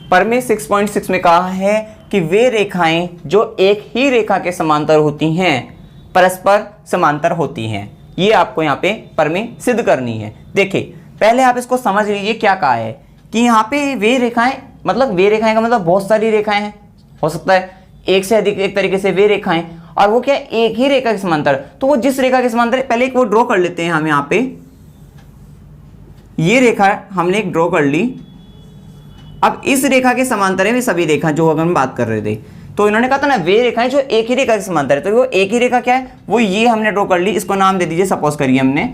प्रमेय 6.6 में कहा है कि वे रेखाएं जो एक ही रेखा के समांतर होती हैं परस्पर समांतर होती हैं। ये आपको यहाँ पे प्रमेय सिद्ध करनी है। देखिए पहले आप इसको समझ लीजिए क्या कहा है कि यहाँ पे वे रेखाएं, मतलब वे रेखाएं का मतलब बहुत सारी रेखाएं हैं, हो सकता है एक से अधिक एक तरीके से वे रेखाएं, और वो क्या एक ही रेखा के समांतर। तो वो जिस रेखा के समांतर, पहले एक वो ड्रॉ कर लेते हैं हम यहाँ पे, ये रेखा हमने एक ड्रॉ कर ली। अब इस रेखा के समांतर है वे सभी रेखा जो अगर हम बात कर रहे थे, तो इन्होंने कहा था ना वे रेखाएं जो एक ही रेखा के समांतर है, तो वो एक ही रेखा क्या है, वो ये हमने ड्रॉ कर ली। इसको नाम दे दीजिए, सपोज करिए हमने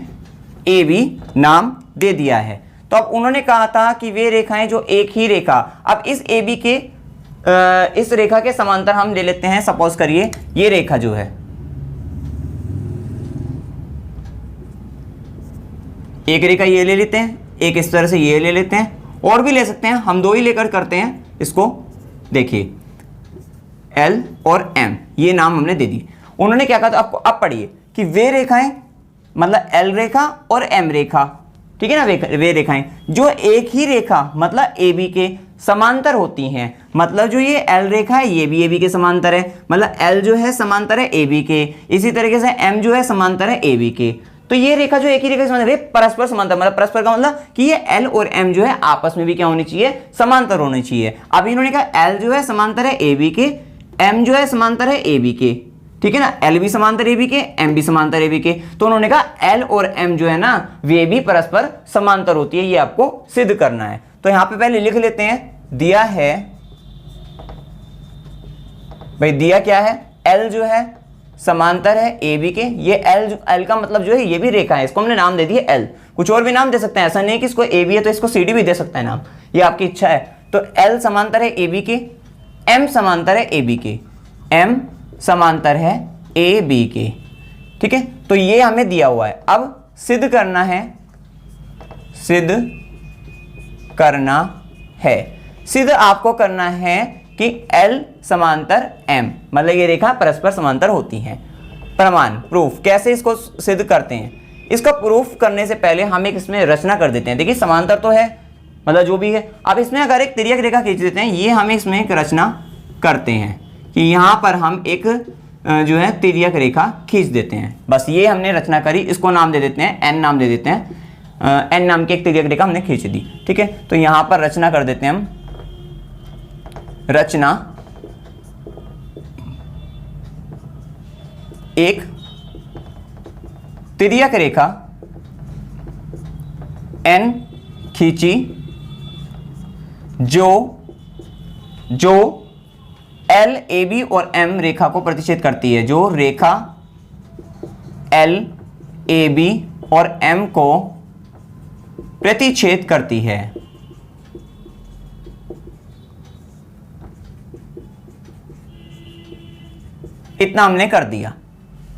ए बी नाम दे दिया है। तो अब उन्होंने कहा था कि वे रेखाएं जो एक ही रेखा, अब इस ए बी के इस रेखा के समांतर हम ले लेते हैं, सपोज करिए ये रेखा जो है, एक रेखा ये ले लेते हैं, एक इस तरह से ये ले लेते हैं, और भी ले सकते हैं, हम दो ही लेकर करते हैं इसको। देखिए एल और एम ये नाम हमने दे दिए। उन्होंने क्या कहा था आपको, अब पढ़िए कि वे रेखाएं मतलब एल रेखा और एम रेखा, ठीक है ना, वे रेखाएं जो एक ही रेखा मतलब ए बी के समांतर होती हैं। मतलब जो ये एल रेखा है ये भी ए बी के समांतर है, मतलब एल जो है समांतर है ए बी के, इसी तरीके से एम जो है समांतर है ए बी के। तो ये रेखा जो एक ही रेखा समांतर है परस्पर समांतर, मतलब परस्पर का मतलब कि ये एल और एम जो है आपस में भी क्या होनी चाहिए, समांतर होनी चाहिए। अब इन्होंने कहा एल जो है समांतर है ए बी के, एम जो है समांतर है ए बी के, ठीक है ना, एल भी समांतर ए बी के, एम भी समांतर ए बी के। तो उन्होंने कहा एल और एम जो है ना वे भी परस्पर समांतर होती है, ये आपको सिद्ध करना है। तो यहां पे पहले लिख लेते हैं, दिया है भाई, दिया क्या है, एल जो है समांतर है ए बी के, ये एल का मतलब जो है ये भी रेखा है, इसको हमने नाम दे दिया एल। कुछ और भी नाम दे सकते हैं, ऐसा नहीं कि इसको ए बी है तो इसको सी डी भी दे सकता है नाम, ये आपकी इच्छा है। तो एल समांतर है ए बी के, एम समांतर है ए बी के, एम समांतर है ए बी के, ठीक है। तो ये हमें दिया हुआ है। अब सिद्ध करना है, सिद्ध करना है, सिद्ध आपको करना है कि L समांतर M, मतलब ये रेखा परस्पर समांतर होती हैं। प्रमाण प्रूफ कैसे इसको सिद्ध करते हैं, इसका प्रूफ करने से पहले हम एक इसमें रचना कर देते हैं। देखिए समांतर तो है, मतलब जो भी है। अब इसमें अगर एक तिर्यक रेखा खींच देते हैं, ये हम इसमें एक रचना करते हैं कि यहाँ पर हम एक जो है तिर्यक रेखा खींच देते हैं। बस ये हमने रचना करी, इसको नाम दे देते हैं, एन नाम दे देते हैं। एन नाम की एक तिर्यक रेखा हमने खींच दी, ठीक है। तो यहाँ पर रचना कर देते हैं हम, रचना एक तिर्यक रेखा एन खींची जो एल ए बी और एम रेखा को प्रतिच्छेद करती है, जो रेखा एल ए बी और एम को प्रतिच्छेद करती है। इतना हमने कर दिया।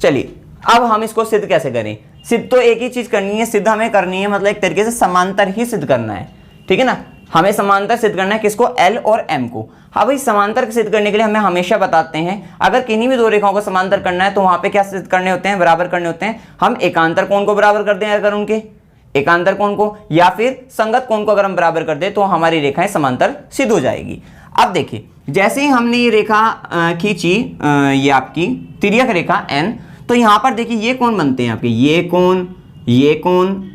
चलिए अब हम इसको सिद्ध कैसे करें। सिद्ध तो एक ही चीज करनी है, सिद्ध हमें करनी है मतलब एक तरीके से समांतर ही सिद्ध करना है, ठीक है ना। हमें समांतर सिद्ध करना है, किसको, एल और एम को। हाँ भाई, समांतर सिद्ध करने के लिए हमें हमेशा बताते हैं अगर किन्हीं भी दो रेखाओं को समांतर करना है तो वहां पे क्या सिद्ध करने होते हैं, बराबर करने होते हैं। हम एकांतर कोण को बराबर कर दें अगर उनके, एकांतर कोण को या फिर संगत कोण को अगर हम बराबर कर दें तो हमारी रेखाएं समांतर सिद्ध हो जाएगी। अब देखिए जैसे ही हमने ये रेखा खींची, ये आपकी तिर्यक रेखा एन, तो यहां पर देखिए ये कोण बनते हैं आपके, ये कोण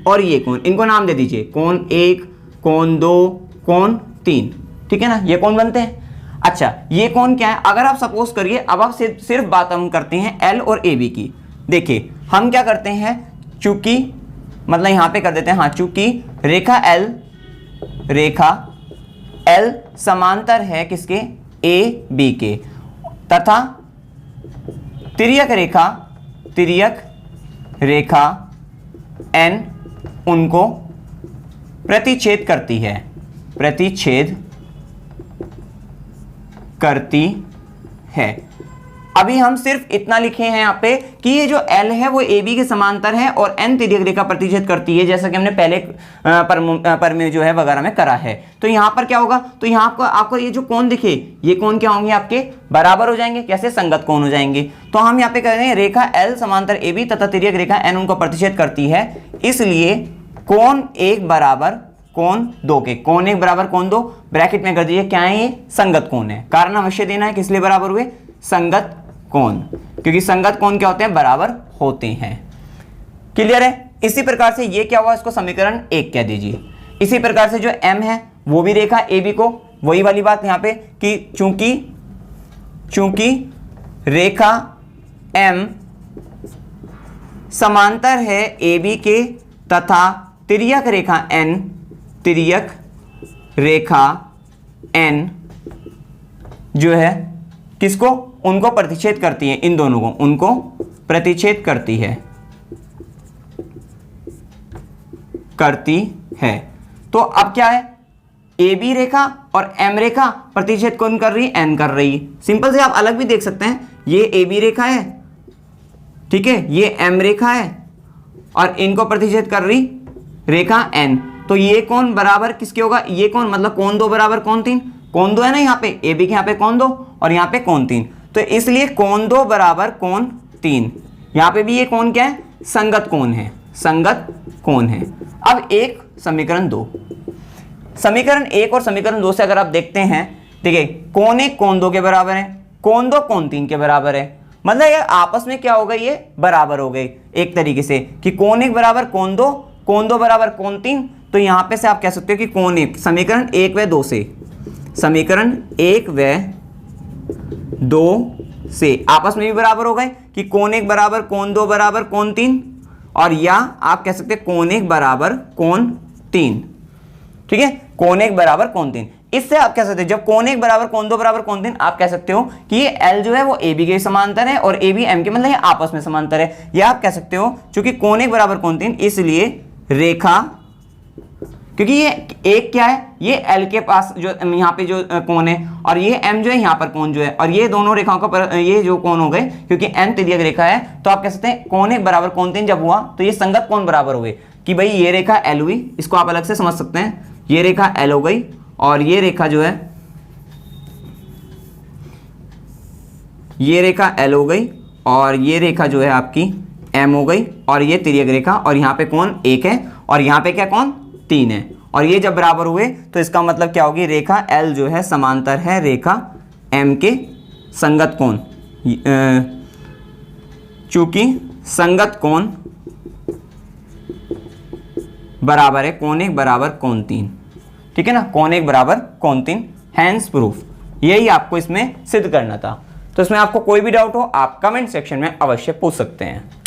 और ये कोण, इनको नाम दे दीजिए, कोण 1, कोण 2, कोण 3, ठीक है ना, ये कोण बनते हैं। अच्छा ये कोण क्या है, अगर आप सपोज करिए, अब आप सिर्फ बात हम करते हैं एल और ए बी की। देखिए हम क्या करते हैं, चूंकि मतलब यहां पे कर देते हैं, हाँ चूंकि रेखा एल समांतर है किसके, ए बी के, तथा तिर्यक रेखा एन उनको प्रतिच्छेद करती है। अभी हम सिर्फ इतना लिखे हैं यहाँ पे कि ये जो L है वो AB के समांतर है और N तिर्यक रेखा प्रतिच्छेद करती है, जैसा कि हमने पहले परमेय जो है वगैरह में करा है। तो यहाँ पर क्या होगा, तो यहाँ आपको ये जो कोण दिखे, ये कोण क्या होंगे, आपके बराबर हो जाएंगे। कैसे, संगत कोण हो जाएंगे। तो हम यहाँ पे कह रहे हैं रेखा L समांतर AB तथा तिर्यक रेखा N उनको प्रतिच्छेद करती है, इसलिए कोण 1 बराबर कोण दो के, कोण एक बराबर कोण दो, ब्रैकेट में कर दीजिए क्या है ये, संगत कोण है। कारण अवश्य देना है, किस लिए बराबर हुए, संगत कोण, क्योंकि संगत कोण क्या होते हैं, बराबर होते हैं। क्लियर है। इसी प्रकार से ये क्या हुआ, इसको समीकरण 1 कह दीजिए। इसी प्रकार से जो m है वो भी रेखा AB को, वही वाली बात यहाँ पे कि चूंकि रेखा M समांतर है AB के तथा तिर्यक रेखा N जो है किसको, उनको प्रतिच्छेद करती है, इन दोनों को, उनको प्रतिच्छेद करती है। तो अब क्या है, AB रेखा और M रेखा प्रतिच्छेद कौन कर रही है, N कर रही है। सिंपल से आप अलग भी देख सकते हैं, ये AB रेखा है, ठीक है, ये M रेखा है और इनको प्रतिच्छेद कर रही रेखा N। तो ये कौन बराबर किसके होगा, ये कौन मतलब कोण दो बराबर कोण तीन, कोण दो है ना यहाँ पे, AB के यहाँ पे कोण दो और यहाँ पे कोण तीन, तो इसलिए कोण दो बराबर कोण तीन। यहाँ पे भी ये कोण क्या है, संगत कोण है, संगत कोण है। अब एक समीकरण 2, समीकरण 1 और समीकरण 2 से अगर आप देखते हैं, ठीक है, कोण 1 कोण 2 के बराबर है, कोण 2 कोण 3 के बराबर है, मतलब ये आपस में क्या हो गई, ये बराबर हो गई एक तरीके से कि कोण 1 बराबर कोण 2 बराबर कोण 3। तो यहां पे से आप कह सकते हो कि कोण 1 समीकरण 1 व 2 से, समीकरण 1 व 2 से आपस में भी बराबर हो गए कि कोण 1 बराबर कोण 2 बराबर कोण 3, और या आप कह सकते हैं कोण 1 बराबर कोण 3, ठीक है, कोण 1 बराबर कोण 3। इससे आप कह सकते हैं जब कोण 1 बराबर कोण 2 बराबर कोण 3, आप कह सकते हो कि ये L जो है वो AB के समांतर है और AB M के, मतलब ये आपस में समांतर है। या आप कह सकते हो क्योंकि कोण 1 बराबर कोण 3 इसलिए रेखा, क्योंकि ये एक क्या है, ये L के पास जो यहाँ पे जो कोण है और ये M जो है यहाँ पर कोण जो है, और ये दोनों रेखाओं का ये जो कोण हो गए, क्योंकि N तिर्यक रेखा है, तो आप कह सकते हैं कोण 1 बराबर कोण 3 जब हुआ तो ये संगत कोण बराबर हो गए कि भाई ये रेखा L हुई, इसको आप अलग से समझ सकते हैं, ये रेखा L हो गई और ये रेखा जो है, ये रेखा L हो गई और ये रेखा जो है आपकी M हो गई, और ये तिर्यक रेखा, और यहाँ पे कोण 1 है और यहाँ पे क्या कोण 3 है, और ये जब बराबर हुए तो इसका मतलब क्या होगी, रेखा L जो है समांतर है रेखा M के संगत कोण, चूंकि संगत कोण बराबर है कोण 1 बराबर कोण 3, ठीक है ना, कोण 1 बराबर कोण 3, हैंस प्रूफ। यही आपको इसमें सिद्ध करना था। तो इसमें आपको कोई भी डाउट हो आप कमेंट सेक्शन में अवश्य पूछ सकते हैं।